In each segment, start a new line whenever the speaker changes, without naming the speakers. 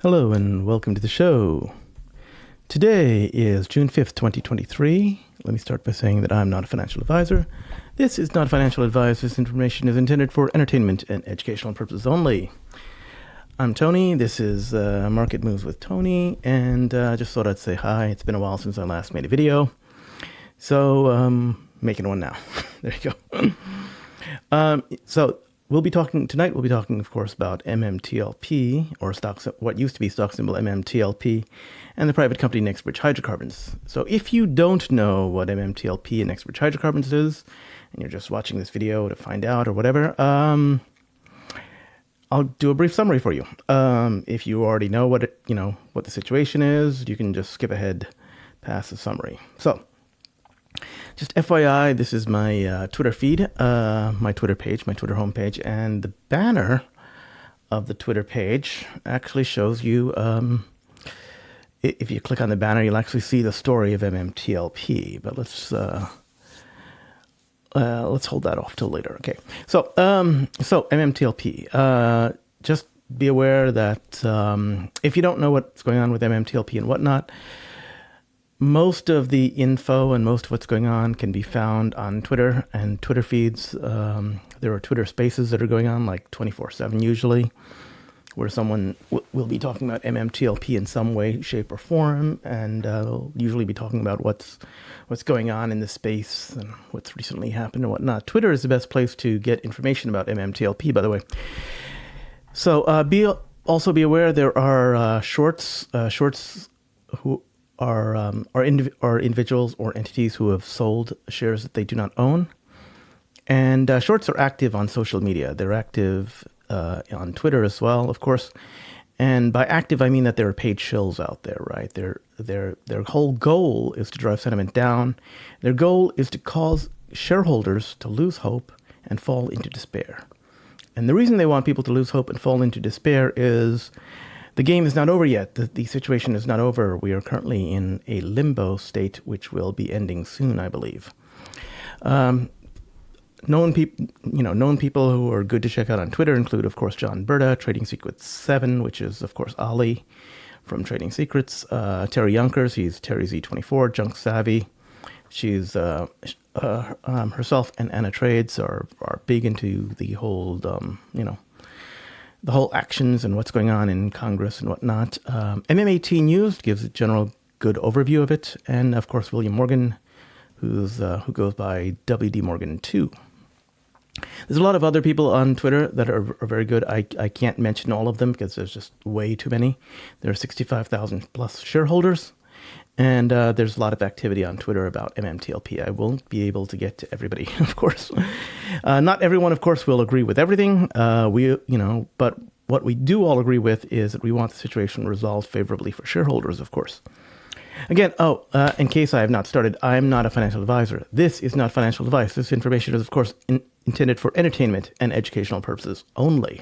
Hello and welcome to the show. Today is June 5th, 2023. Let me start by saying that I'm not a financial advisor. This is not financial advice. This information is intended for entertainment and educational purposes only. I'm Tony. This is Market Moves with Tony, and just thought I'd say hi. It's been a while since I last made a video, so making one now. There you go. So we'll be talking, of course, about MMTLP, or what used to be stock symbol MMTLP, and the private company NextBridge Hydrocarbons. So if you don't know what MMTLP and NextBridge Hydrocarbons is, and you're just watching this video to find out or whatever, I'll do a brief summary for you. If you already know what the situation is, you can just skip ahead past the summary. So, just FYI, this is my Twitter feed, my Twitter page, my Twitter homepage, and the banner of the Twitter page actually shows you, if you click on the banner, you'll actually see the story of MMTLP, but let's hold that off till later. Okay, so MMTLP, just be aware that if you don't know what's going on with MMTLP and whatnot, most of the info and most of what's going on can be found on Twitter and Twitter feeds. There are Twitter spaces that are going on like 24/7 usually, where someone will be talking about MMTLP in some way, shape, or form, and they'll usually be talking about what's going on in the space and what's recently happened and whatnot. Twitter is the best place to get information about MMTLP, by the way. So also be aware there are shorts who are individuals or entities who have sold shares that they do not own. And shorts are active on social media. They're active on Twitter as well, of course. And by active, I mean that there are paid shills out there, right? Their whole goal is to drive sentiment down. Their goal is to cause shareholders to lose hope and fall into despair. And the reason they want people to lose hope and fall into despair is the game is not over yet. The situation is not over. We are currently in a limbo state, which will be ending soon, I believe. Known people who are good to check out on Twitter include, of course, John Berta, Trading Secrets 7, which is, of course, Ali from Trading Secrets. Terry Yonkers, he's Terry Z24, Junk Savvy. She's herself and Anna Trades are big into the whole, the whole actions and what's going on in Congress and whatnot. MMAT News gives a general good overview of it. And, of course, William Morgan, who goes by WD Morgan 2. There's a lot of other people on Twitter that are very good. I can't mention all of them because there's just way too many. There are 65,000 plus shareholders. And there's a lot of activity on Twitter about MMTLP. I won't be able to get to everybody, of course. Not everyone, of course, will agree with everything. But what we do all agree with is that we want the situation resolved favorably for shareholders, of course. Again, in case I have not started, I'm not a financial advisor. This is not financial advice. This information is, of course, intended for entertainment and educational purposes only.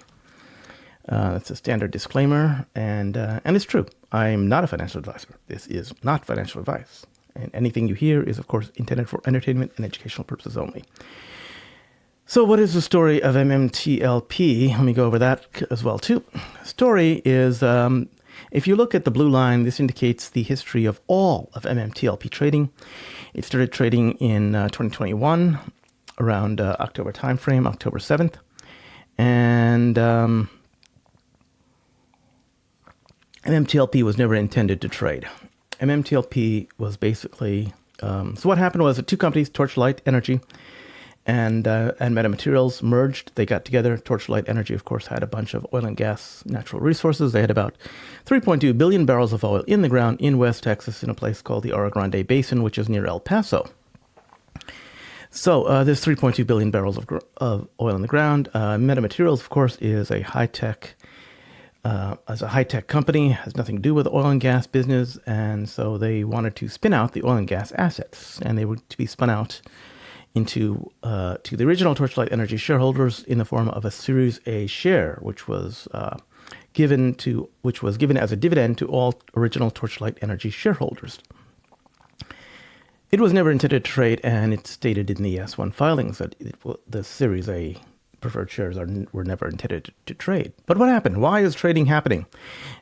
That's a standard disclaimer, and it's true. I'm not a financial advisor. This is not financial advice. And anything you hear is, of course, intended for entertainment and educational purposes only. So what is the story of MMTLP? Let me go over that as well, too. The story is, if you look at the blue line, this indicates the history of all of MMTLP trading. It started trading in 2021, around October timeframe, October 7th. And MMTLP was never intended to trade. MMTLP was basically, so what happened was that two companies, Torchlight Energy and Metamaterials, merged. They got together. Torchlight Energy, of course, had a bunch of oil and gas natural resources. They had about 3.2 billion barrels of oil in the ground in West Texas in a place called the Oro Grande Basin, which is near El Paso. So there's 3.2 billion barrels of oil in the ground. Metamaterials, of course, is a high-tech company, has nothing to do with the oil and gas business, and so they wanted to spin out the oil and gas assets, and they were to be spun out into to the original Torchlight Energy shareholders in the form of a Series A share, which was given as a dividend to all original Torchlight Energy shareholders. It was never intended to trade, and it's stated in the S1 filings that the Series A preferred shares were never intended to trade. But what happened? Why is trading happening?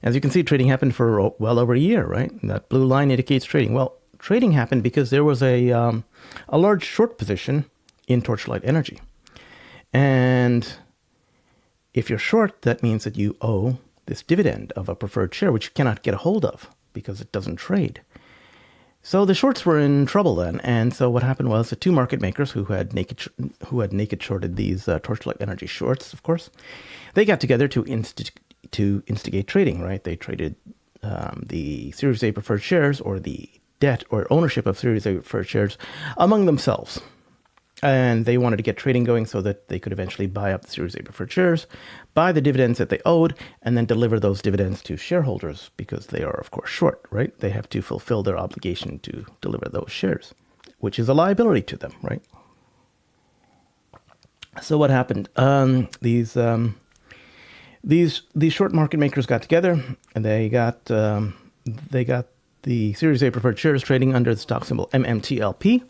As you can see, trading happened for well over a year, right? That blue line indicates trading. Well, trading happened because there was a large short position in Torchlight Energy. And if you're short, that means that you owe this dividend of a preferred share, which you cannot get a hold of because it doesn't trade. So the shorts were in trouble then, and so what happened was the two market makers who had naked shorted these Torchlight Energy shorts, of course, they got together to instigate trading. Right? They traded the Series A preferred shares, or the debt or ownership of Series A preferred shares, among themselves. And they wanted to get trading going so that they could eventually buy up the Series A preferred shares, buy the dividends that they owed, and then deliver those dividends to shareholders because they are, of course, short, right? They have to fulfill their obligation to deliver those shares, which is a liability to them, right? So what happened? These short market makers got together, and they got the Series A preferred shares trading under the stock symbol MMTLP.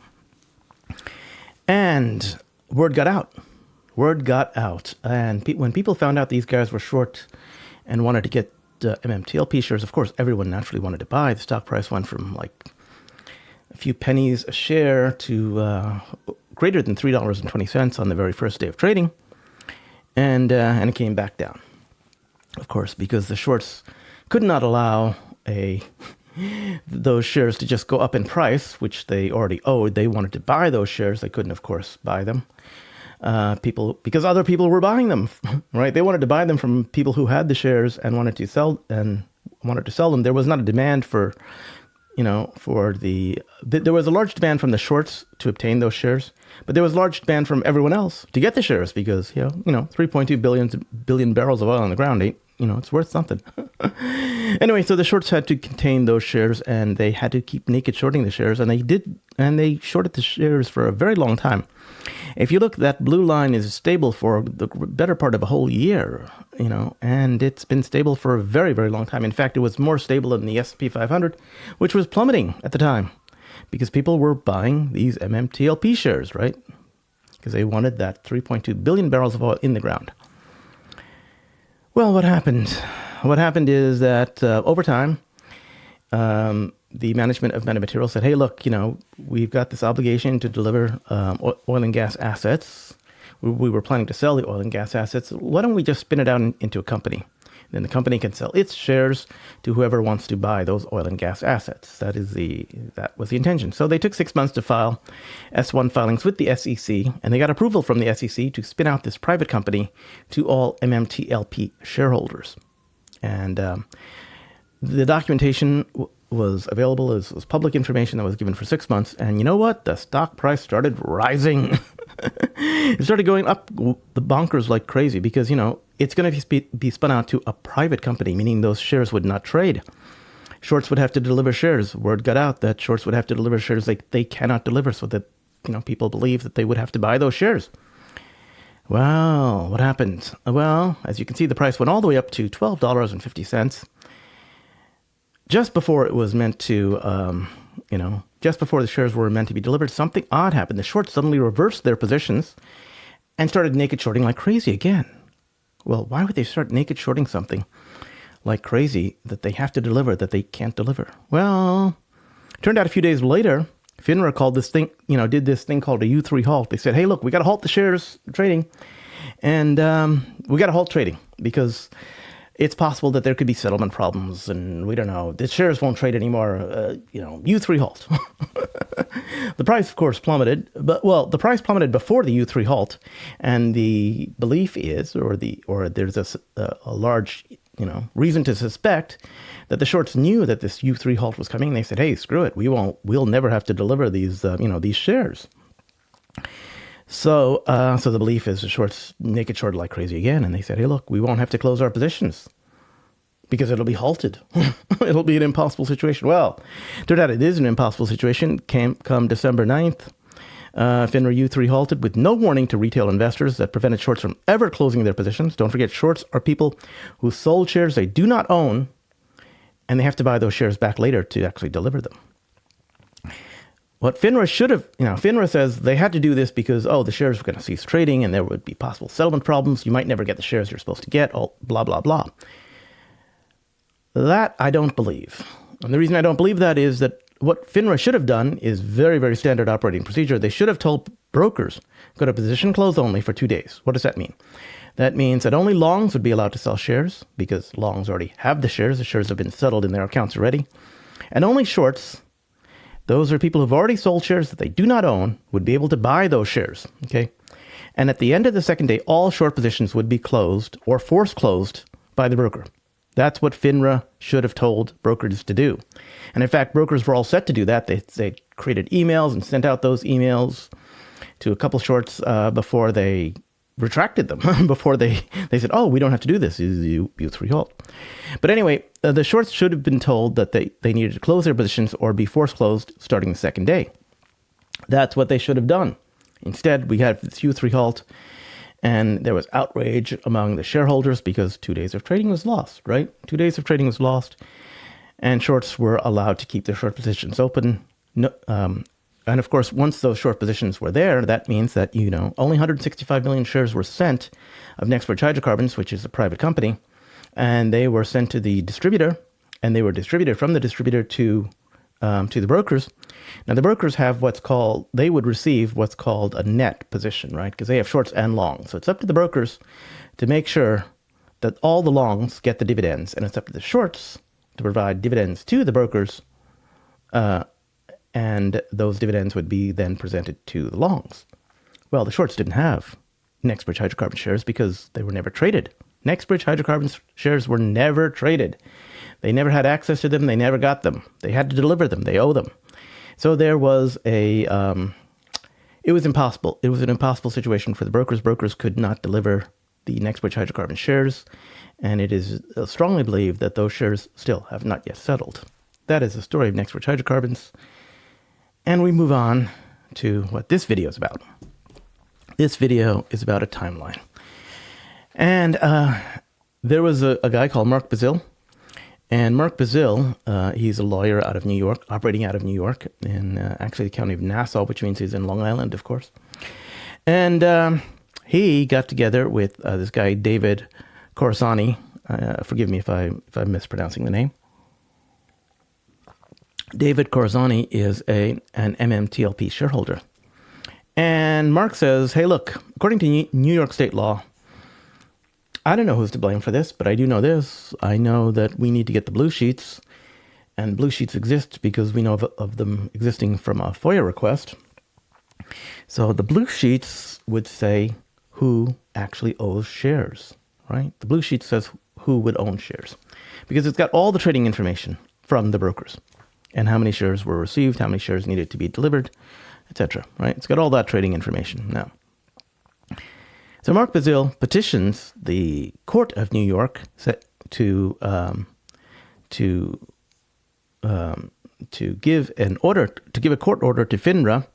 And word got out. And when people found out these guys were short and wanted to get MMTLP shares, of course, everyone naturally wanted to buy. The stock price went from like a few pennies a share to greater than $3.20 on the very first day of trading. And it came back down, of course, because the shorts could not allow those shares to just go up in price, which they already owed. They wanted to buy those shares. They couldn't, of course, buy them. Because other people were buying them, right? They wanted to buy them from people who had the shares and wanted to sell them. There was not a demand there was a large demand from the shorts to obtain those shares, but there was a large demand from everyone else to get the shares because, 3.2 billion barrels of oil on the ground ain't, it's worth something. Anyway, so the shorts had to contain those shares, and they had to keep naked shorting the shares, and they did, and they shorted the shares for a very long time. If you look, that blue line is stable for the better part of a whole year, and it's been stable for a very, very long time. In fact, it was more stable than the S&P 500, which was plummeting at the time because people were buying these MMTLP shares, right? Because they wanted that 3.2 billion barrels of oil in the ground. Well, what happened? What happened is that over time, the management of Metamaterial said, hey, look, we've got this obligation to deliver oil and gas assets. We were planning to sell the oil and gas assets. Why don't we just spin it out into a company? Then the company can sell its shares to whoever wants to buy those oil and gas assets. That was the intention. So they took 6 months to file S1 filings with the SEC, and they got approval from the SEC to spin out this private company to all MMTLP shareholders. And the documentation was available as public information that was given for 6 months. And you know what? The stock price started rising. It started going up the bonkers like crazy because, it's going to be spun out to a private company, meaning those shares would not trade. Shorts would have to deliver shares. Word got out that shorts would have to deliver shares they cannot deliver, so that, people believe that they would have to buy those shares. Well, what happened? Well, as you can see, the price went all the way up to $12.50. Just before it was meant to, just before the shares were meant to be delivered, something odd happened. The shorts suddenly reversed their positions and started naked shorting like crazy again. Well, why would they start naked shorting something like crazy that they have to deliver that they can't deliver? Well, it turned out a few days later, FINRA called this thing, did this thing called a U3 halt. They said, hey, look, we got to halt the shares trading, and we got to halt trading because it's possible that there could be settlement problems, and we don't know. The shares won't trade anymore. U3 halt. The price, of course, plummeted. The price plummeted before the U3 halt, and the belief is, or there's a large, reason to suspect that the shorts knew that this U3 halt was coming. They said, "Hey, screw it. We'll never have to deliver these, these shares." So the belief is the shorts naked shorted like crazy again, and they said, hey, look, we won't have to close our positions because it'll be halted. It'll be an impossible situation. Well, turned out it is an impossible situation. Come December 9th, FINRA U3 halted with no warning to retail investors that prevented shorts from ever closing their positions. Don't forget, shorts are people who sold shares they do not own, and they have to buy those shares back later to actually deliver them. what FINRA should have, FINRA says they had to do this because, the shares were going to cease trading and there would be possible settlement problems. You might never get the shares you're supposed to get, all blah, blah, blah. That I don't believe. And the reason I don't believe that is that what FINRA should have done is very, very standard operating procedure. They should have told brokers, go to position close only for 2 days. What does that mean? That means that only longs would be allowed to sell shares because longs already have the shares. The shares have been settled in their accounts already. And only shorts, those are people who've already sold shares that they do not own, would be able to buy those shares, okay? And at the end of the second day, all short positions would be closed or force closed by the broker. That's what FINRA should have told brokers to do. And in fact, brokers were all set to do that. They created emails and sent out those emails to a couple shorts before they retracted them, before they said, we don't have to do this, you free halt. But anyway, the shorts should have been told that they needed to close their positions or be force closed starting the second day. That's what they should have done. Instead, we had this U3 halt, and there was outrage among the shareholders because 2 days of trading was lost, right? 2 days of trading was lost, and shorts were allowed to keep their short positions open. And of course, once those short positions were there, that means that, only 165 million shares were sent of Nextbridge Hydrocarbons, which is a private company, and they were sent to the distributor, and they were distributed from the distributor to the brokers. Now, the brokers have they would receive what's called a net position, right? Because they have shorts and longs. So it's up to the brokers to make sure that all the longs get the dividends, and it's up to the shorts to provide dividends to the brokers, and those dividends would be then presented to the longs. Well, the shorts didn't have Nextbridge Hydrocarbons shares because they were never traded. Nextbridge Hydrocarbons shares were never traded. They never had access to them. They never got them. They had to deliver them. They owe them. So there was it was impossible. It was an impossible situation for the brokers. Brokers could not deliver the Nextbridge Hydrocarbons shares, and it is strongly believed that those shares still have not yet settled. That is the story of Nextbridge Hydrocarbons. And we move on to what this video is about. This video is about a timeline. And there was a guy called Mark Basile. And Mark Basile, he's a lawyer out of New York, operating out of New York, in actually the county of Nassau, which means he's in Long Island, of course. And he got together with this guy, David Corsani. Forgive me if I'm mispronouncing the name. David Corzani is an MMTLP shareholder. And Mark says, hey, look, according to New York state law, I don't know who's to blame for this, but I do know this. I know that we need to get the blue sheets, and blue sheets exist because we know of them existing from a FOIA request. So the blue sheets would say who actually owes shares, right? The blue sheet says who would own shares because it's got all the trading information from the brokers. And how many shares were received, how many shares needed to be delivered, etc. Right? It's got all that trading information now. So Mark Basile petitions the court of New York to give a court order to FINRA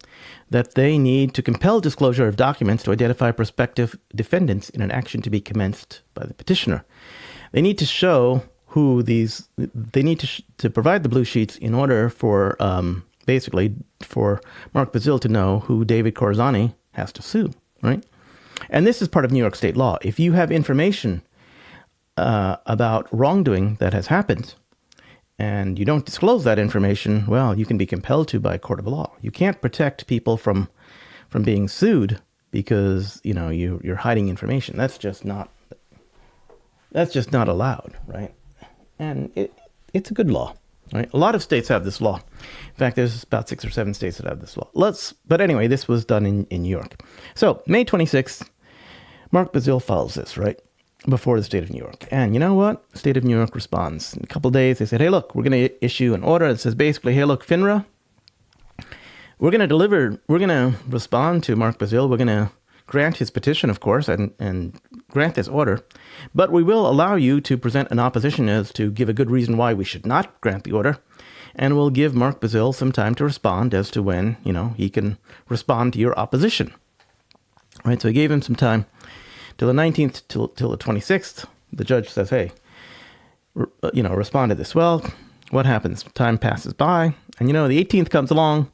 that they need to compel disclosure of documents to identify prospective defendants in an action to be commenced by the petitioner. They need to show they need to provide the blue sheets in order for, basically, for Mark Basile to know who David Corzani has to sue, right? And this is part of New York state law. If you have information about wrongdoing that has happened and you don't disclose that information, well, you can be compelled to by a court of law. You can't protect people from being sued because, you're hiding information. That's just not allowed, right? And it's a good law, right? A lot of states have this law. In fact, there's about 6 or 7 states that have this law. But anyway, this was done in New York. So May 26th, Mark Basile files this, right, before the state of New York. And you know what? The state of New York responds. In a couple of days, they said, hey, look, we're going to issue an order that says basically, hey, look, FINRA, we're going to respond to Mark Basile. We're going to grant his petition, of course, and grant this order, but we will allow you to present an opposition as to give a good reason why we should not grant the order, and we'll give Mark Basile some time to respond as to when, he can respond to your opposition. Right, so he gave him some time till the 19th, till the 26th. The judge says, hey, respond to this. Well, what happens? Time passes by, and the 18th comes along,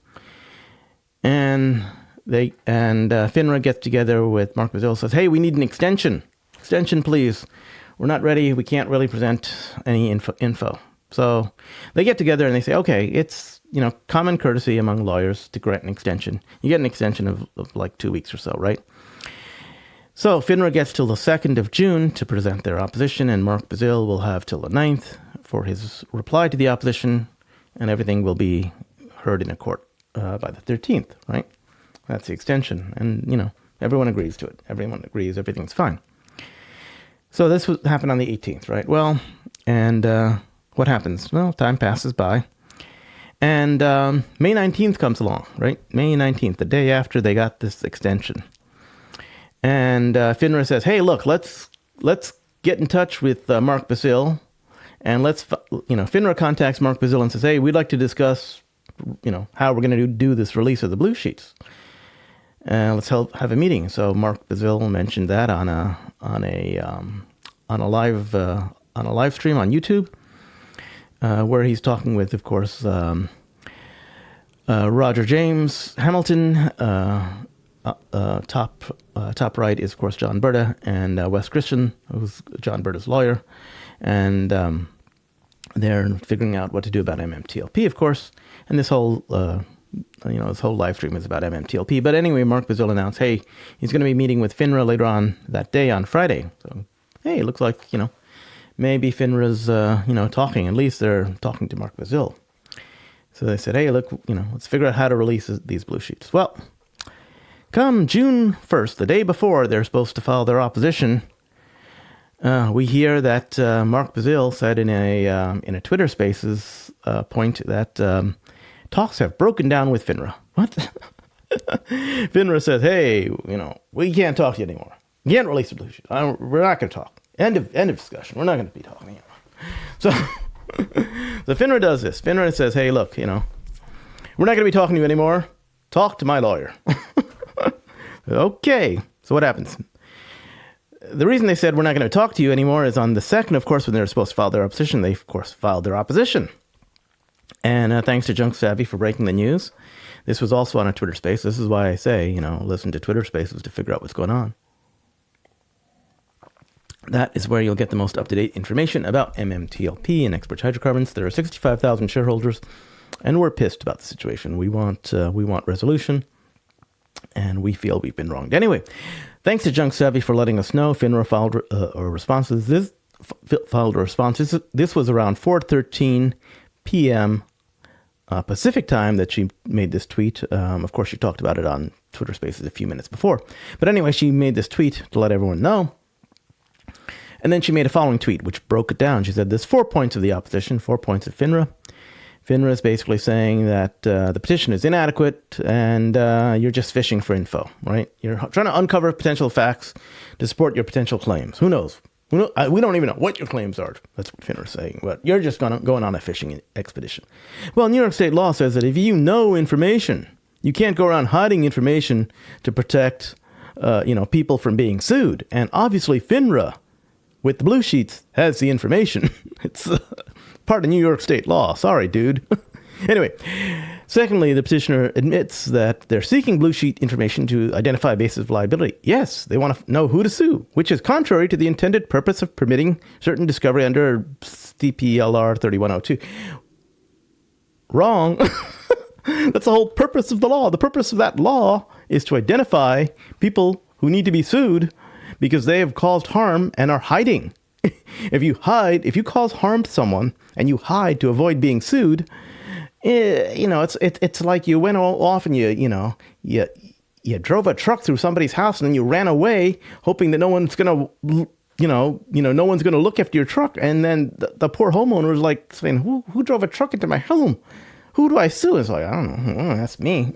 And FINRA gets together with Mark Basile, says, hey, we need an extension. Extension, please. We're not ready. We can't really present any info. So they get together and they say, okay, it's, common courtesy among lawyers to grant an extension. You get an extension of like 2 weeks or so, right? So FINRA gets till the 2nd of June to present their opposition, and Mark Basile will have till the 9th for his reply to the opposition, and everything will be heard in a court by the 13th, right? That's the extension. And, everyone agrees to it. Everyone agrees everything's fine. So this happened on the 18th, right? Well, and what happens? Well, time passes by. And May 19th comes along, right? May 19th, the day after they got this extension. And FINRA says, hey, look, let's get in touch with Mark Basile. And FINRA contacts Mark Basile and says, hey, we'd like to discuss, how we're going to do this release of the blue sheets. Let's have a meeting. So Mark Basile mentioned that on a live stream on YouTube, where he's talking with, of course, Roger James Hamilton. Top right is, of course, John Berta, and Wes Christian, who's John Berta's lawyer, and they're figuring out what to do about MMTLP, of course. And this whole this whole live stream is about MMTLP. But anyway, Mark Basile announced, hey, he's going to be meeting with FINRA later on that day on Friday. So, hey, it looks like, maybe FINRA's, talking. At least they're talking to Mark Basile. So they said, hey, look, let's figure out how to release these blue sheets. Well, come June 1st, the day before they're supposed to file their opposition, we hear that Mark Basile said in a Twitter Spaces point that talks have broken down with FINRA. What? FINRA says, hey, we can't talk to you anymore. You can't release the blue sheet. We're not going to talk. End of discussion. We're not going to be talking anymore. So FINRA does this. FINRA says, hey, look, we're not going to be talking to you anymore. Talk to my lawyer. Okay. So what happens? The reason they said we're not going to talk to you anymore is on the 2nd, of course, when they're supposed to file their opposition, they, of course, filed their opposition. And thanks to Junk Savvy for breaking the news. This was also on a Twitter space. This is why I say, listen to Twitter spaces to figure out what's going on. That is where you'll get the most up-to-date information about MMTLP and expert hydrocarbons. There are 65,000 shareholders, and we're pissed about the situation. We want resolution, and we feel we've been wronged. Anyway, thanks to Junk Savvy for letting us know. FINRA filed a response. This was around 4:13 p.m. Pacific time that she made this tweet. Of course, she talked about it on Twitter Spaces a few minutes before. But anyway, she made this tweet to let everyone know. And then she made a following tweet, which broke it down. She said, there's 4 points of the opposition, 4 points of FINRA. FINRA is basically saying that the petition is inadequate and you're just fishing for info, right? You're trying to uncover potential facts to support your potential claims. Who knows? We don't even know what your claims are. That's what FINRA is saying. But you're just going on a fishing expedition. Well, New York state law says that if you know information, you can't go around hiding information to protect people from being sued. And obviously FINRA, with the blue sheets, has the information. It's part of New York state law. Sorry, dude. Anyway, secondly, the petitioner admits that they're seeking blue sheet information to identify a basis of liability. Yes, they want to know who to sue, which is contrary to the intended purpose of permitting certain discovery under CPLR 3102. Wrong. That's the whole purpose of the law. The purpose of that law is to identify people who need to be sued because they have caused harm and are hiding. If you cause harm to someone and you hide to avoid being sued, it's like you went off and you drove a truck through somebody's house and then you ran away, hoping that no one's gonna no one's gonna look after your truck, and then the poor homeowner is like saying, who drove a truck into my home? Who do I sue? It's like, I don't know. Oh, that's me.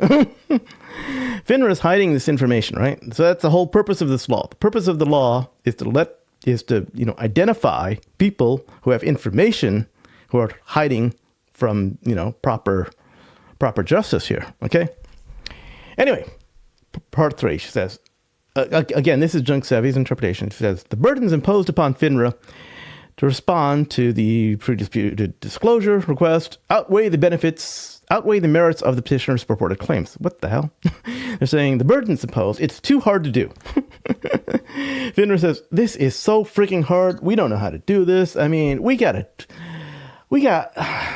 FINRA is hiding this information, right? So that's the whole purpose of this law. The purpose of the law is to identify people who have information who are hiding from, proper justice here. Okay. Anyway, part 3, she says, again, this is Junk Savvy's interpretation. She says, the burdens imposed upon FINRA to respond to the pre-disputed disclosure request outweigh the merits of the petitioner's purported claims. What the hell? They're saying the burdens imposed, it's too hard to do. FINRA says, this is so freaking hard. We don't know how to do this. I mean,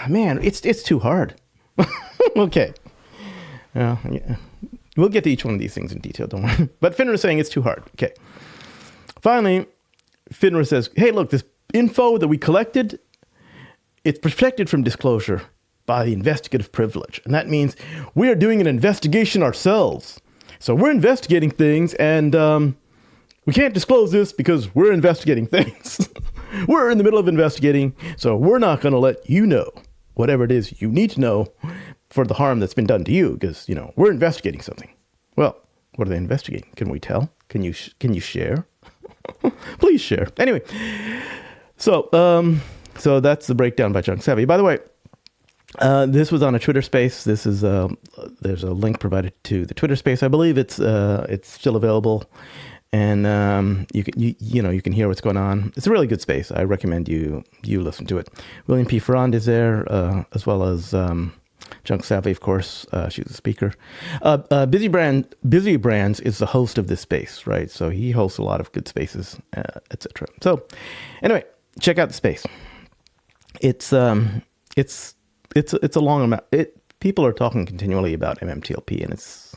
man, it's too hard. Okay. Yeah. We'll get to each one of these things in detail, don't worry. But FINRA is saying it's too hard. Okay. Finally, FINRA says, hey, look, this info that we collected, it's protected from disclosure by the investigative privilege. And that means we are doing an investigation ourselves. So we're investigating things, and we can't disclose this because we're investigating things. We're in the middle of investigating, so we're not going to let you know whatever it is you need to know for the harm that's been done to you, because, we're investigating something. Well, what are they investigating? Can we tell? Can you share? Please share. Anyway, so that's the breakdown by Junk Savvy. By the way, this was on a Twitter space. This is there's a link provided to the Twitter space. I believe it's still available, and you can hear what's going on. It's a really good space. I recommend you listen to it. William P. Ferrand is there, as well as Junk Savvy, of course. She's a speaker. Busy Brands is the host of this space, right? So he hosts a lot of good spaces, etc. So anyway, check out the space. It's a long amount. People are talking continually about MMTLP, and it's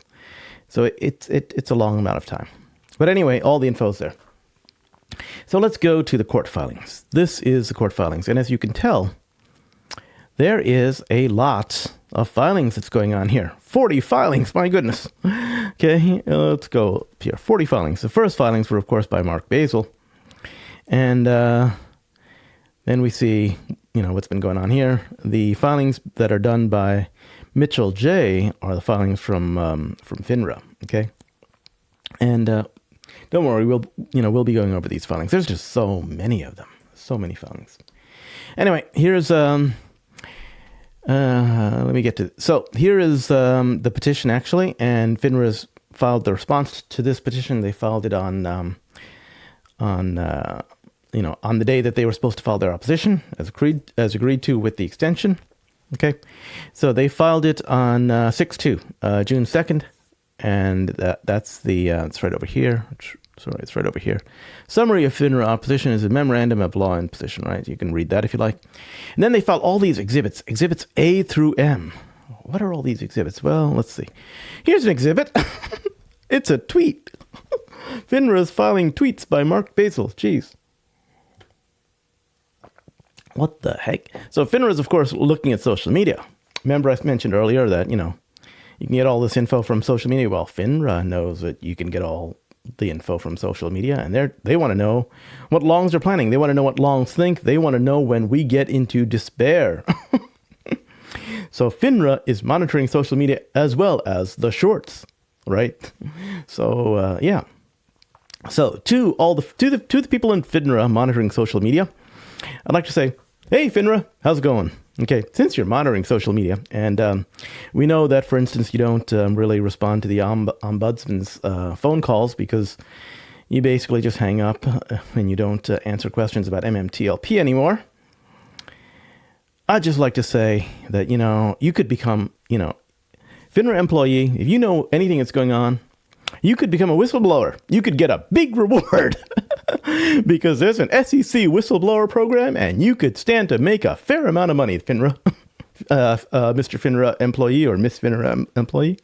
a long amount of time. But anyway, all the info's there. So let's go to the court filings. This is the court filings, and as you can tell, there is a lot of filings that's going on here. 40 filings, my goodness. Okay, let's go here. 40 filings. The first filings were, of course, by Mark Basile. And then we see, what's been going on here. The filings that are done by Mitchell J. are the filings from FINRA, okay? And don't worry, we'll be going over these filings. There's just so many of them. So many filings. Anyway, here's... let me get to... So here is the petition, actually, and FINRA's filed the response to this petition. They filed it on the day that they were supposed to file their opposition, as agreed to with the extension. Okay, so they filed it on 6/2, June 2nd, and that's it's right over here. Sorry, it's right over here. Summary of FINRA opposition is a memorandum of law and position, right? You can read that if you like. And then they filed all these exhibits A through M. What are all these exhibits? Well, let's see. Here's an exhibit. It's a tweet. FINRA is filing tweets by Mark Basile. Jeez. What the heck? So FINRA is, of course, looking at social media. Remember I mentioned earlier that, you can get all this info from social media. Well, FINRA knows that you can get all the info from social media, and they want to know what longs are planning. They want to know what longs think. They want to know when we get into despair. So FINRA is monitoring social media as well as the shorts, right? So yeah. So to the people in FINRA monitoring social media, I'd like to say, hey FINRA, how's it going? Okay, since you're monitoring social media, and we know that, for instance, you don't really respond to the ombudsman's phone calls because you basically just hang up and you don't answer questions about MMTLP anymore. I'd just like to say that, you could become, FINRA employee. If you know anything that's going on, you could become a whistleblower. You could get a big reward because there's an SEC whistleblower program, and you could stand to make a fair amount of money, FINRA, Mr. FINRA employee or Miss FINRA employee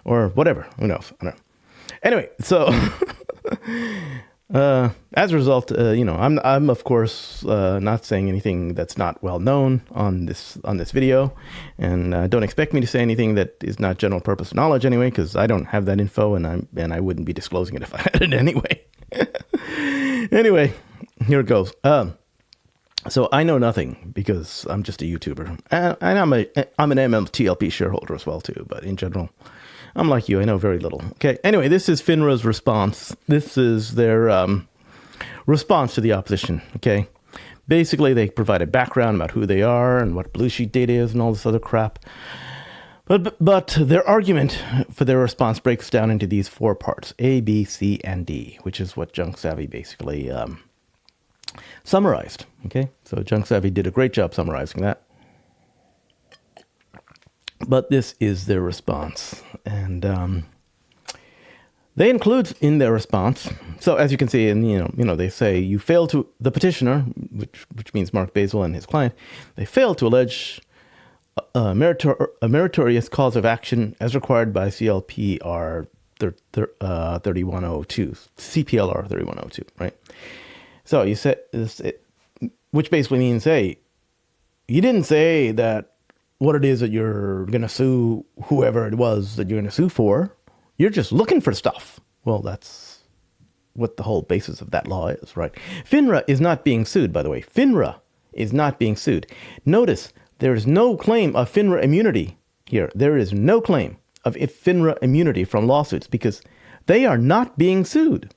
or whatever. Who knows? I don't know. Anyway, so as a result, I'm of course not saying anything that's not well known on this video, and don't expect me to say anything that is not general purpose knowledge anyway, because I don't have that info, and I wouldn't be disclosing it if I had it anyway. Anyway, here it goes. So I know nothing because I'm just a YouTuber, and I'm an MMTLP shareholder as well too. But in general, I'm like you. I know very little. Okay. Anyway, this is FINRA's response. This is their response to the opposition. Okay. Basically, they provide a background about who they are and what blue sheet data is and all this other crap. But their argument for their response breaks down into these 4 parts: A, B, C, and D, which is what Junk Savvy basically summarized. Okay, so Junk Savvy did a great job summarizing that. But this is their response, and they include in their response. So as you can see, and they say you fail to the petitioner, which means Mark Basile and his client. They fail to allege a meritorious cause of action as required by CLPR 3102, CPLR 3102, right? So you said which basically means, hey, you didn't say that what it is that you're going to sue whoever it was that you're going to sue for. You're just looking for stuff. Well, that's what the whole basis of that law is, right? FINRA is not being sued, by the way. FINRA is not being sued. Notice there is no claim of FINRA immunity here. There is no claim of FINRA immunity from lawsuits because they are not being sued.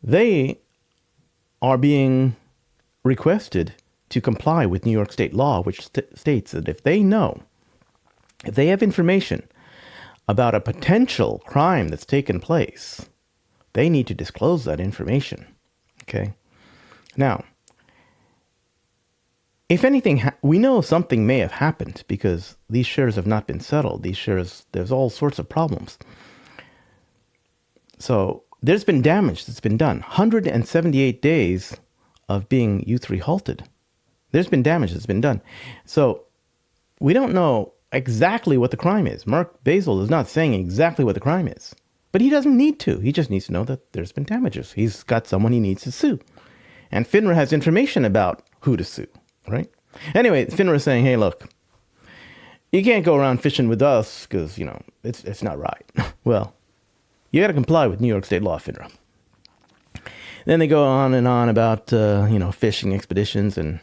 They are being requested to comply with New York state law, which states that if they have information about a potential crime that's taken place, they need to disclose that information. Okay? Now, if anything, we know something may have happened because these shares have not been settled. These shares, there's all sorts of problems. So there's been damage that's been done. 178 days of being U3 halted. There's been damage that's been done. So we don't know exactly what the crime is. Mark Basile is not saying exactly what the crime is. But he doesn't need to. He just needs to know that there's been damages. He's got someone he needs to sue. And FINRA has information about who to sue, right? Anyway, FINRA is saying, hey, look, you can't go around fishing with us because, it's not right. Well, you got to comply with New York state law, FINRA. Then they go on and on about, fishing expeditions and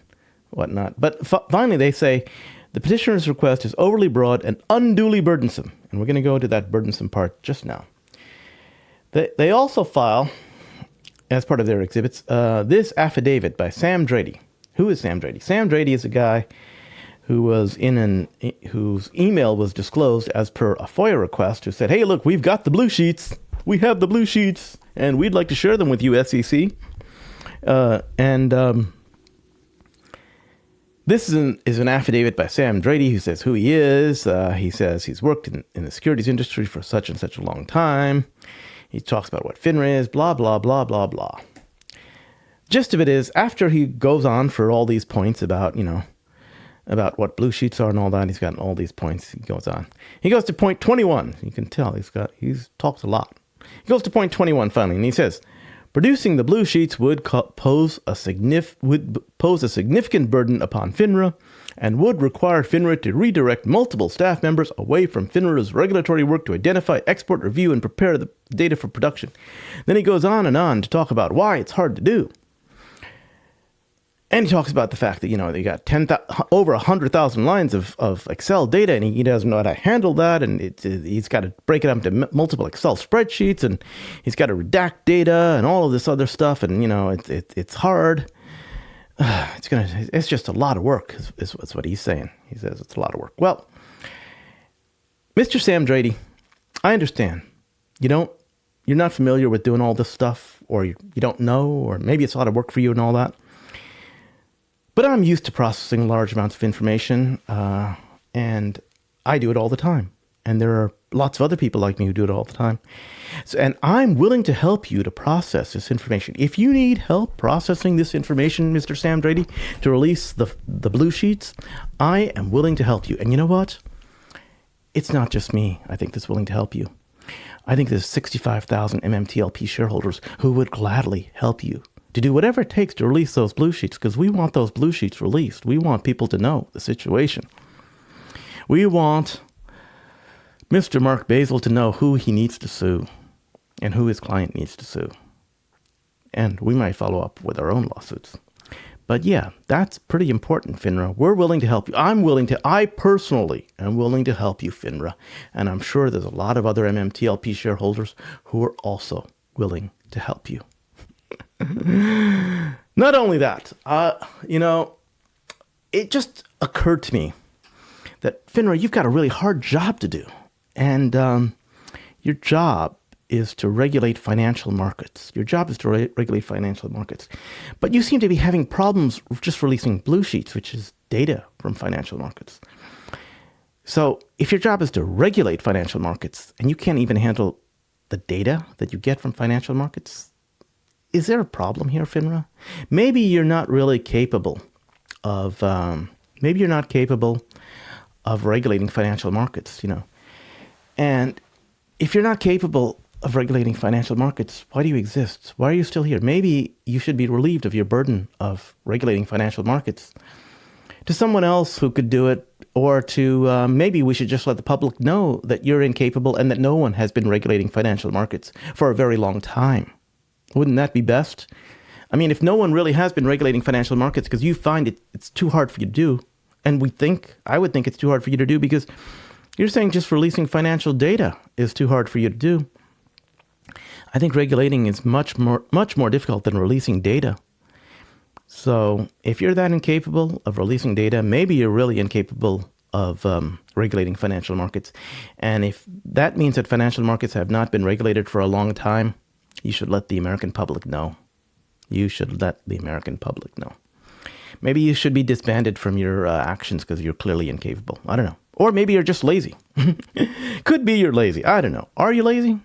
whatnot. But finally, they say the petitioner's request is overly broad and unduly burdensome. And we're going to go to that burdensome part just now. They also file, as part of their exhibits, this affidavit by Sam Drady. Who is Sam Drady? Sam Drady is a guy who was whose email was disclosed as per a FOIA request, who said, hey, look, we've got the blue sheets. We have the blue sheets, and we'd like to share them with you, SEC. This is an affidavit by Sam Drady who says who he is. He says he's worked in the securities industry for such and such a long time. He talks about what FINRA is, blah, blah, blah, blah, blah. Gist of it is, after he goes on for all these points about, about what blue sheets are and all that, he's got all these points, he goes on. He goes to point 21. You can tell he's talked a lot. He goes to point 21 finally, and he says, producing the blue sheets would pose a significant burden upon FINRA and would require FINRA to redirect multiple staff members away from FINRA's regulatory work to identify, export, review, and prepare the data for production. Then he goes on and on to talk about why it's hard to do. And he talks about the fact that, they got over 100,000 lines of Excel data, and he doesn't know how to handle that, and he's got to break it up into multiple Excel spreadsheets, and he's got to redact data and all of this other stuff, and, it's hard. It's just a lot of work, is what he's saying. He says it's a lot of work. Well, Mr. Sam Drady, I understand. You're not familiar with doing all this stuff, or you don't know, or maybe it's a lot of work for you and all that. But I'm used to processing large amounts of information, and I do it all the time. And there are lots of other people like me who do it all the time. And I'm willing to help you to process this information. If you need help processing this information, Mr. Sam Drady, to release the blue sheets, I am willing to help you. And you know what? It's not just me, I think, that's willing to help you. I think there's 65,000 MMTLP shareholders who would gladly help you to do whatever it takes to release those blue sheets, because we want those blue sheets released. We want people to know the situation. We want Mr. Mark Basile to know who he needs to sue and who his client needs to sue. And we might follow up with our own lawsuits. But yeah, that's pretty important, FINRA. We're willing to help you. I personally am willing to help you, FINRA. And I'm sure there's a lot of other MMTLP shareholders who are also willing to help you. Not only that, it just occurred to me that, FINRA, you've got a really hard job to do. And your job is to regulate financial markets. Your job is to regulate financial markets. But you seem to be having problems just releasing blue sheets, which is data from financial markets. So if your job is to regulate financial markets and you can't even handle the data that you get from financial markets, is there a problem here, FINRA? Maybe you're not really capable of, regulating financial markets, And if you're not capable of regulating financial markets, why do you exist? Why are you still here? Maybe you should be relieved of your burden of regulating financial markets to someone else who could do it, or to maybe we should just let the public know that you're incapable and that no one has been regulating financial markets for a very long time. Wouldn't that be best? I mean, if no one really has been regulating financial markets because you find it's too hard for you to do, and I would think it's too hard for you to do because you're saying just releasing financial data is too hard for you to do. I think regulating is much more difficult than releasing data. So if you're that incapable of releasing data, maybe you're really incapable of regulating financial markets. And if that means that financial markets have not been regulated for a long time, you should let the American public know. You should let the American public know. Maybe you should be disbanded from your actions because you're clearly incapable. I don't know. Or maybe you're just lazy. Could be you're lazy. I don't know. Are you lazy?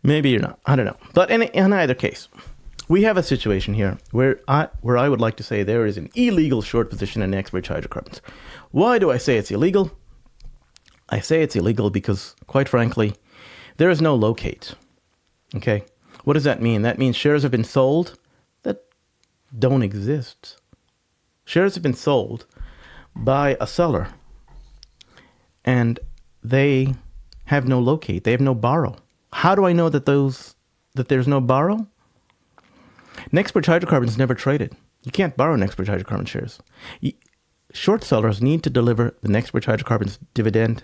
Maybe you're not. I don't know. But in either case, we have a situation here where I would like to say there is an illegal short position in Exbridge Hydrocarbons. Why do I say it's illegal? I say it's illegal because, quite frankly, there is no locate. Okay? What does that mean? That means shares have been sold that don't exist. Shares have been sold by a seller and they have no locate. They have no borrow. How do I know that there's no borrow? Nexbridge Hydrocarbons never traded. You can't borrow Nexbridge Hydrocarbons shares. Short sellers need to deliver the Nexbridge Hydrocarbons dividend.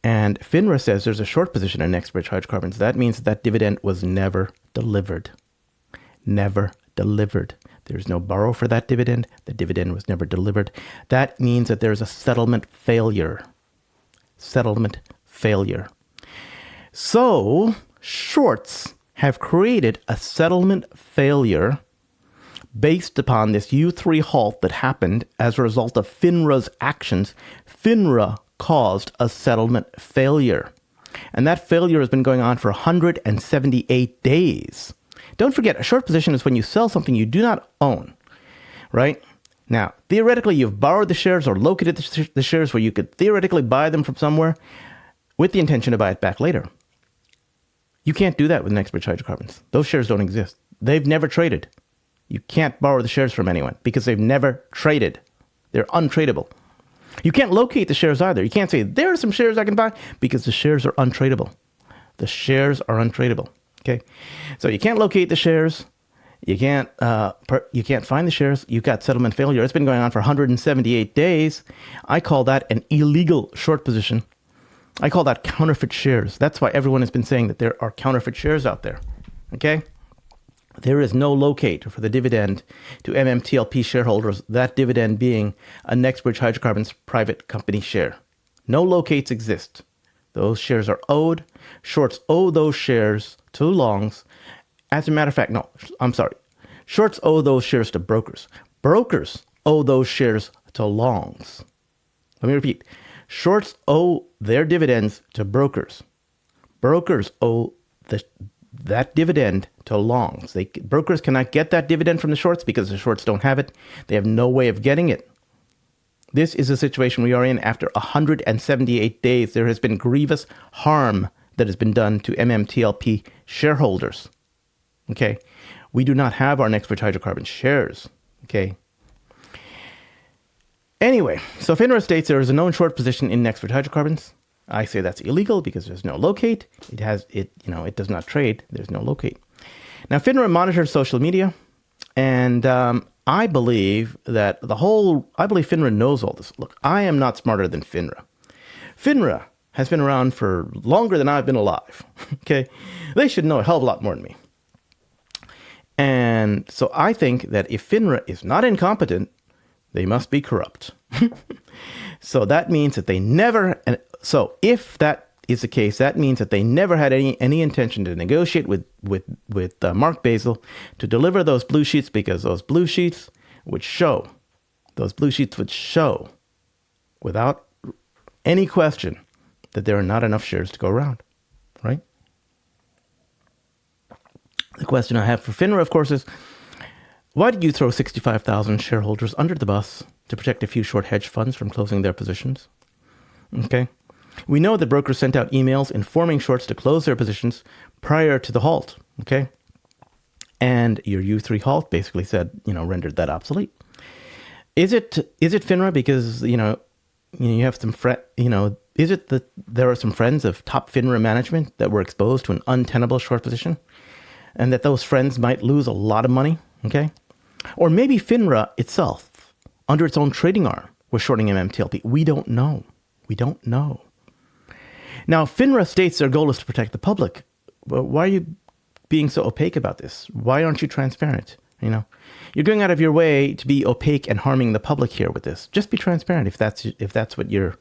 And FINRA says there's a short position in Nexbridge Hydrocarbons. That means that dividend was never delivered. Never delivered. There's no borrow for that dividend. The dividend was never delivered. That means that there's a settlement failure. Settlement failure. So, shorts have created a settlement failure based upon this U3 halt that happened as a result of FINRA's actions. FINRA caused a settlement failure. And that failure has been going on for 178 days. Don't forget, a short position is when you sell something you do not own, right? Now, theoretically, you've borrowed the shares or located the shares where you could theoretically buy them from somewhere with the intention to buy it back later. You can't do that with Nexbridge Hydrocarbons. Those shares don't exist. They've never traded. You can't borrow the shares from anyone because they've never traded. They're untradeable. You can't locate the shares either. You can't say, there are some shares I can buy, because the shares are untradeable. The shares are untradeable. Okay? So you can't locate the shares. You can't find the shares. You've got settlement failure. It's been going on for 178 days. I call that an illegal short position. I call that counterfeit shares. That's why everyone has been saying that there are counterfeit shares out there. Okay? There is no locate for the dividend to MMTLP shareholders, that dividend being a Nexbridge Hydrocarbons private company share. No locates exist. Those shares are owed. Shorts owe those shares to longs. As a matter of fact, no, I'm sorry. Shorts owe those shares to brokers. Brokers owe those shares to longs. Let me repeat. Shorts owe their dividends to brokers. Brokers owe that dividend to longs. Brokers cannot get that dividend from the shorts because the shorts don't have it. They have no way of getting it. This is a situation we are in after 178 days. There has been grievous harm that has been done to MMTLP shareholders. Okay? We do not have our Nexbridge Hydrocarbons shares. Okay? Anyway, so FINRA states there is a known short position in Nexbridge Hydrocarbons. I say that's illegal because there's no locate. It does not trade. There's no locate. Now, FINRA monitors social media, and I believe FINRA knows all this. Look, I am not smarter than FINRA. FINRA has been around for longer than I've been alive. Okay? They should know a hell of a lot more than me. And so I think that if FINRA is not incompetent, they must be corrupt. So that means that they never. So if is the case, that means that they never had any intention to negotiate with Mark Basile to deliver those blue sheets, because those blue sheets would show, without any question, that there are not enough shares to go around, right? The question I have for FINRA, of course, is why did you throw 65,000 shareholders under the bus to protect a few short hedge funds from closing their positions? Okay. We know that brokers sent out emails informing shorts to close their positions prior to the halt. Okay. And your U3 halt basically said, rendered that obsolete. Is it FINRA because, you have some is it that there are some friends of top FINRA management that were exposed to an untenable short position and that those friends might lose a lot of money? Okay. Or maybe FINRA itself, under its own trading arm, was shorting MMTLP. We don't know. Now, FINRA states their goal is to protect the public. But why are you being so opaque about this? Why aren't you transparent? You're going out of your way to be opaque and harming the public here with this. Just be transparent if that's what your,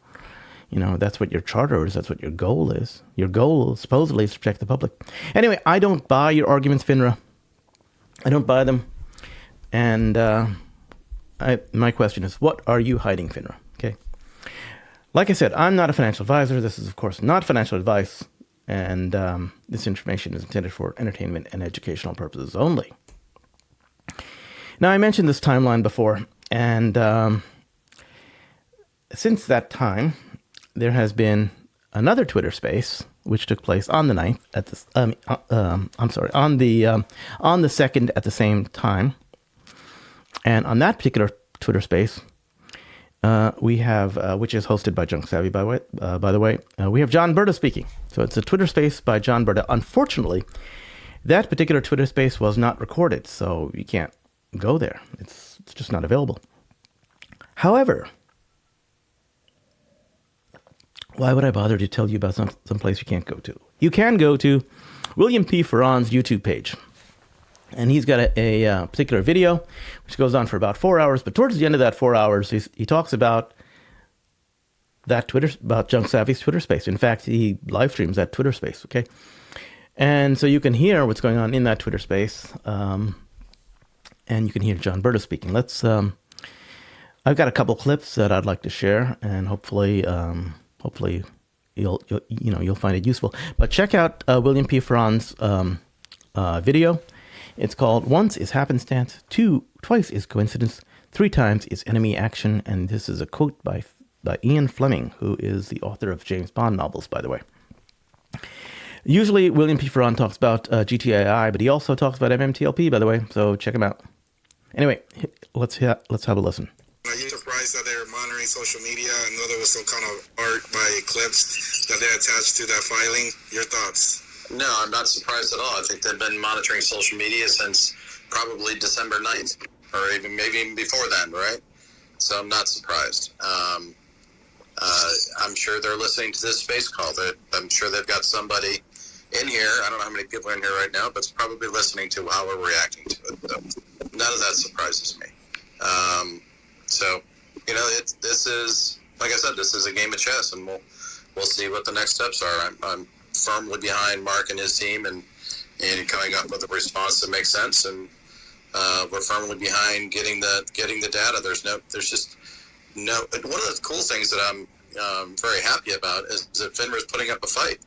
that's what your charter is. That's what your goal is. Your goal supposedly is to protect the public. Anyway, I don't buy your arguments, FINRA. I don't buy them. And my question is, what are you hiding, FINRA? Okay. Like I said, I'm not a financial advisor. This is, of course, not financial advice. And this information is intended for entertainment and educational purposes only. Now, I mentioned this timeline before. And since that time, there has been another Twitter space, which took place on the 9th at this, on the 2nd at the same time. And on that particular Twitter space, we have, which is hosted by Junk Savvy, by the way, we have John Berta speaking. So it's a Twitter space by John Berta. Unfortunately, that particular Twitter space was not recorded, so you can't go there. It's just not available. However, why would I bother to tell you about some place you can't go to? You can go to William P. Ferran's YouTube page. And he's got a particular video, which goes on for about 4 hours. But towards the end of that 4 hours, he talks about about Junk Savvy's Twitter space. In fact, he live streams that Twitter space. Okay, and so you can hear what's going on in that Twitter space, and you can hear John Berta speaking. I've got a couple clips that I'd like to share, and hopefully you'll find it useful. But check out William P. Ferran's video. It's called Once is Happenstance, Twice is Coincidence, 3 times is Enemy Action. And this is a quote by Ian Fleming, who is the author of James Bond novels, by the way. Usually, William P. Ferran talks about GTAI, but he also talks about MMTLP, by the way. So check him out. Anyway, let's have a listen.
Are you surprised that they're monitoring social media? I know there was some kind of art by clips that they attached to that filing. Your thoughts?
No, I'm not surprised at all. I think they've been monitoring social media since probably December 9th, or maybe even before then, right? So I'm not surprised. I'm sure they're listening to this space call. I'm sure they've got somebody in here. I don't know how many people are in here right now, but it's probably listening to how we're reacting to it. So none of that surprises me. So, this is, like I said, this is a game of chess, and we'll see what the next steps are. I'm firmly behind Mark and his team and coming up with a response that makes sense, and we're firmly behind getting the data. There's just no. One of the cool things that I'm very happy about is that FINRA is putting up a fight.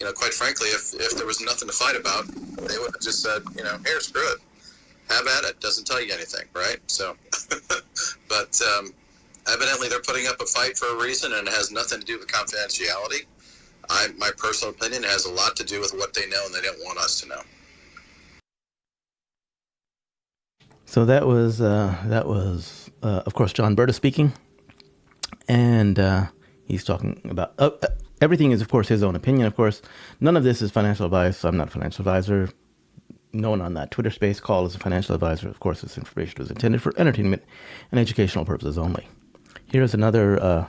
Quite frankly, if there was nothing to fight about, they would have just said, here, screw it, have at it. Doesn't tell you anything, right? So, but evidently they're putting up a fight for a reason, and it has nothing to do with confidentiality. My personal opinion has a lot to do with what they know and they don't want us to know.
So that was of course, John Berta speaking, and he's talking about everything is, of course, his own opinion. Of course, none of this is financial advice. I'm not a financial advisor. No one on that Twitter space call is a financial advisor. Of course, this information was intended for entertainment and educational purposes only. Here's another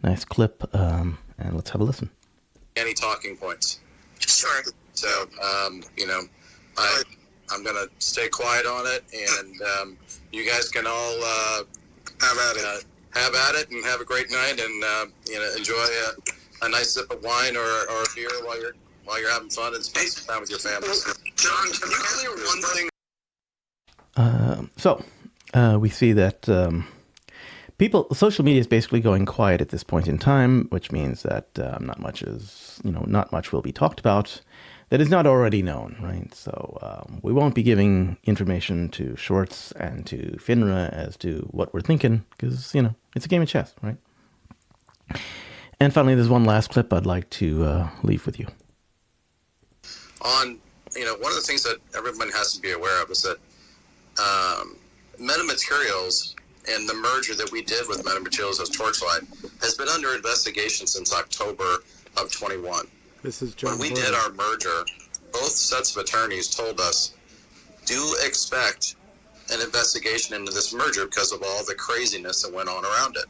nice clip, and let's have a listen.
Any talking points?
Sure.
So, I'm going to stay quiet on it, and you guys can all
have at it.
Have at it and have a great night, and enjoy a a nice sip of wine or a beer while you're having fun and spending some time with your family. John, can you clear one thing?
We see that social media is basically going quiet at this point in time, which means that not much will be talked about that is not already known, right? So we won't be giving information to Shorts and to FINRA as to what we're thinking, because it's a game of chess, right? And finally, there's one last clip I'd like to leave with you.
One of the things that everyone has to be aware of is that Metamaterials and the merger that we did with Metamaterials as Torchlight has been under investigation since October of 21.
This is John.
When we did our merger, both sets of attorneys told us, do expect an investigation into this merger because of all the craziness that went on around it.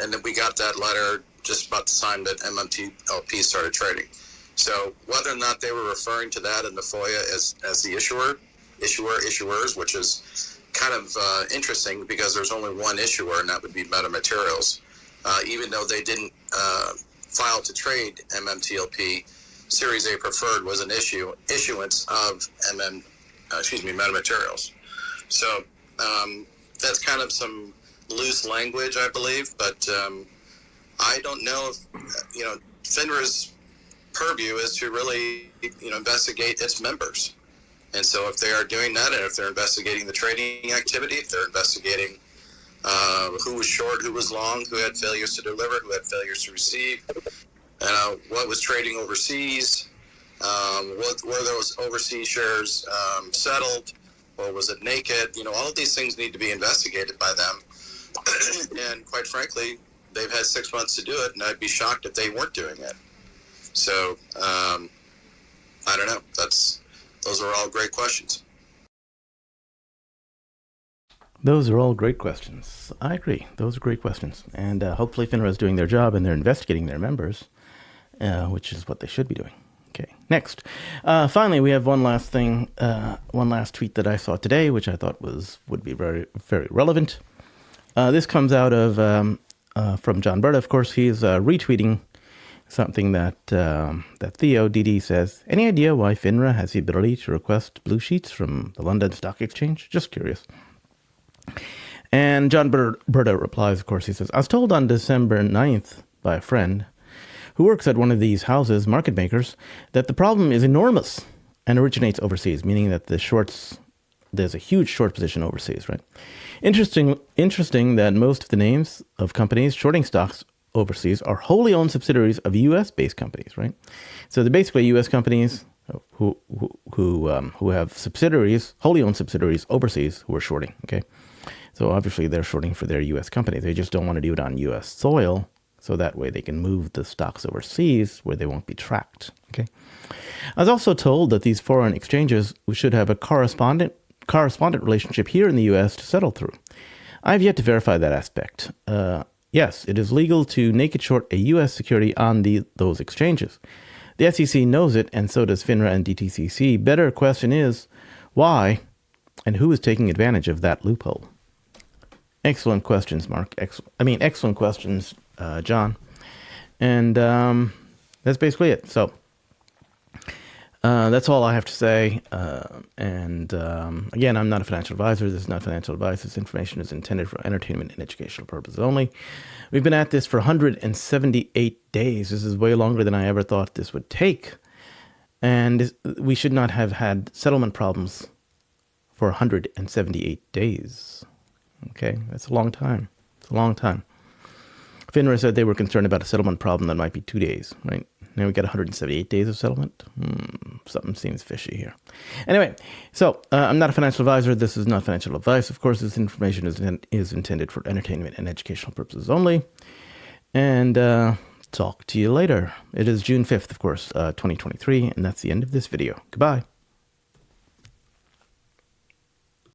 And then we got that letter just about the time that MMTLP started trading. So whether or not they were referring to that in the FOIA as the issuers, which is kind of interesting because there's only one issuer, and that would be Metamaterials. Even though they didn't file to trade MMTLP, Series A preferred was an issuance of Metamaterials. So that's kind of some loose language, I believe, but I don't know if FINRA's purview is to really investigate its members. And so if they are doing that, and if they're investigating the trading activity, if they're investigating who was short, who was long, who had failures to deliver, who had failures to receive, what was trading overseas, were those overseas shares settled, or was it naked? All of these things need to be investigated by them. And quite frankly, they've had 6 months to do it, and I'd be shocked if they weren't doing it. So, I don't know. Those are all great questions.
Those are all great questions. I agree. Those are great questions. And hopefully FINRA is doing their job and they're investigating their members, which is what they should be doing. Okay, next. Finally, we have one last thing, one last tweet that I saw today, which I thought would be very, very relevant. This comes out of from John Berta. Of course, he's retweeting something that Theo DD says. Any idea why FINRA has the ability to request blue sheets from the London Stock Exchange? Just curious. And John Berta replies, of course, he says, I was told on December 9th by a friend who works at one of these houses, market makers, that the problem is enormous and originates overseas, meaning that there's a huge short position overseas, right? Interesting that most of the names of companies shorting stocks overseas are wholly owned subsidiaries of U.S.-based companies, right? So they're basically U.S. companies who have subsidiaries, wholly owned subsidiaries overseas who are shorting, okay? So obviously they're shorting for their U.S. companies. They just don't want to do it on U.S. soil, so that way they can move the stocks overseas where they won't be tracked, okay? I was also told that these foreign exchanges should have a correspondent relationship here in the U.S. to settle through. I have yet to verify that aspect. Yes, it is legal to naked short a U.S. security on those exchanges. The SEC knows it, and so does FINRA and DTCC. Better question is, why and who is taking advantage of that loophole? Excellent questions, Mark. Excellent questions, John. And that's basically it. So that's all I have to say. Again, I'm not a financial advisor. This is not financial advice. This information is intended for entertainment and educational purposes only. We've been at this for 178 days. This is way longer than I ever thought this would take. And we should not have had settlement problems for 178 days. Okay, that's a long time. It's a long time. FINRA said they were concerned about a settlement problem that might be 2 days, right? Now we got 178 days of settlement. Something seems fishy here. Anyway, so I'm not a financial advisor. This is not financial advice. Of course, this information is intended for entertainment and educational purposes only. And talk to you later. It is June 5th, of course, 2023, and that's the end of this video. Goodbye.